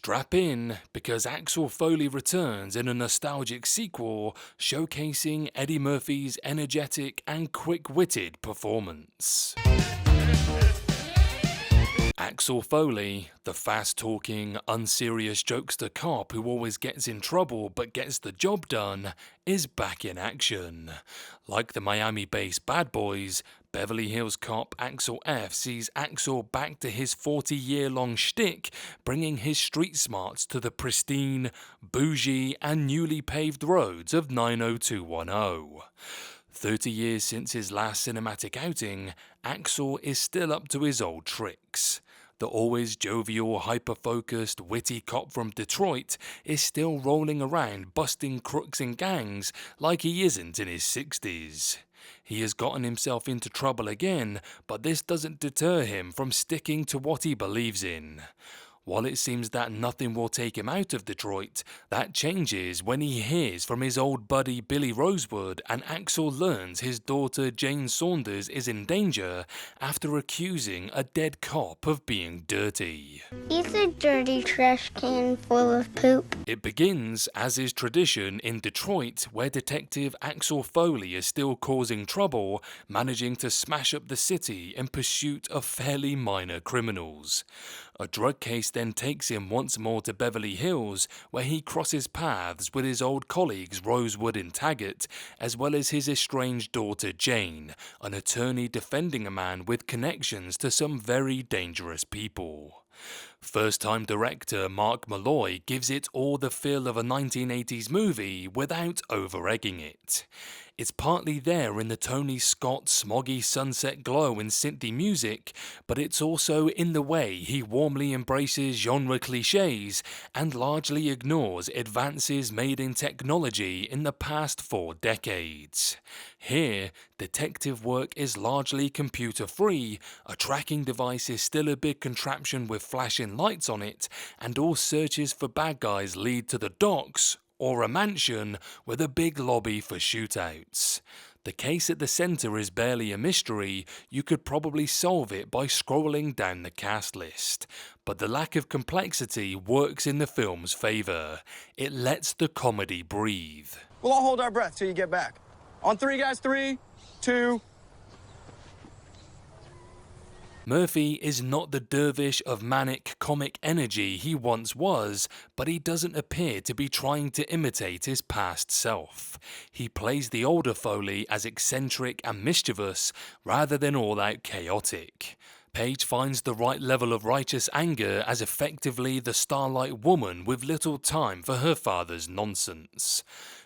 Strap in, because Axel Foley returns in a nostalgic sequel showcasing Eddie Murphy's energetic and quick-witted performance. Axel Foley, the fast-talking, unserious jokester cop who always gets in trouble but gets the job done, is back in action. Like the Miami-based Bad Boys, Beverly Hills cop Axel F sees Axel back to his 40-year-long shtick, bringing his street smarts to the pristine, bougie, and newly paved roads of 90210. 30 years since his last cinematic outing, Axel is still up to his old tricks. The always jovial, hyper-focused, witty cop from Detroit is still rolling around busting crooks and gangs like he isn't in his 60s. He has gotten himself into trouble again, but this doesn't deter him from sticking to what he believes in. While it seems that nothing will take him out of Detroit, that changes when he hears from his old buddy Billy Rosewood and Axel learns his daughter Jane Saunders is in danger after accusing a dead cop of being dirty. He's a dirty trash can full of poop. It begins, as is tradition, in Detroit, where Detective Axel Foley is still causing trouble, managing to smash up the city in pursuit of fairly minor criminals. A drug case then takes him once more to Beverly Hills, where he crosses paths with his old colleagues Rosewood and Taggart, as well as his estranged daughter Jane, an attorney defending a man with connections to some very dangerous people. First-time director Mark Malloy gives it all the feel of a 1980s movie without over-egging it. It's partly there in the Tony Scott smoggy sunset glow and synthy music, but it's also in the way he warmly embraces genre cliches and largely ignores advances made in technology in the past 4 decades. Here, detective work is largely computer-free, a tracking device is still a big contraption with flashing lights on it, and all searches for bad guys lead to the docks, or a mansion with a big lobby for shootouts. The case at the centre is barely a mystery, you could probably solve it by scrolling down the cast list. But the lack of complexity works in the film's favour. It lets the comedy breathe. We'll all hold our breath till you get back. On 3, guys. 3, 2... Murphy is not the dervish of manic comic energy he once was, but he doesn't appear to be trying to imitate his past self. He plays the older Foley as eccentric and mischievous, rather than all-out chaotic. Page finds the right level of righteous anger as effectively the Starlight Woman with little time for her father's nonsense.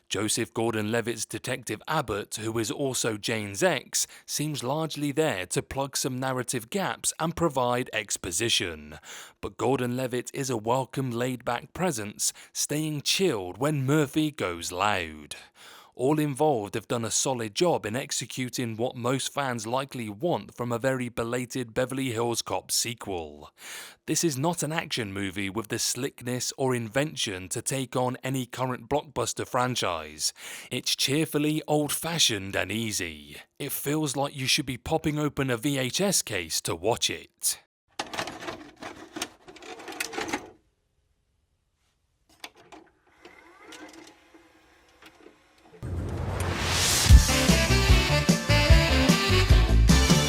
Joseph Gordon-Levitt's Detective Abbott, who is also Jane's ex, seems largely there to plug some narrative gaps and provide exposition. But Gordon-Levitt is a welcome laid-back presence, staying chilled when Murphy goes loud. All involved have done a solid job in executing what most fans likely want from a very belated Beverly Hills Cop sequel. This is not an action movie with the slickness or invention to take on any current blockbuster franchise. It's cheerfully old-fashioned and easy. It feels like you should be popping open a VHS case to watch it.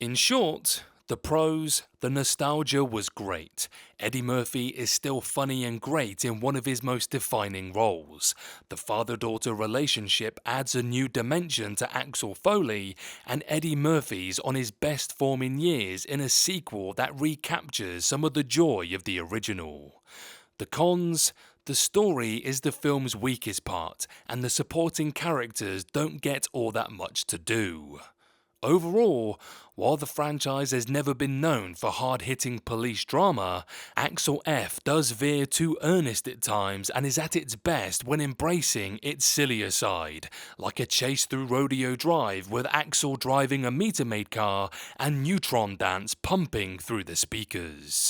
In short, the pros, the nostalgia was great. Eddie Murphy is still funny and great in one of his most defining roles. The father-daughter relationship adds a new dimension to Axel Foley, and Eddie Murphy's on his best form in years in a sequel that recaptures some of the joy of the original. The cons? The story is the film's weakest part, and the supporting characters don't get all that much to do. Overall, while the franchise has never been known for hard-hitting police drama, Axel F does veer too earnest at times and is at its best when embracing its sillier side, like a chase through Rodeo Drive with Axel driving a meter-maid car and Neutron Dance pumping through the speakers.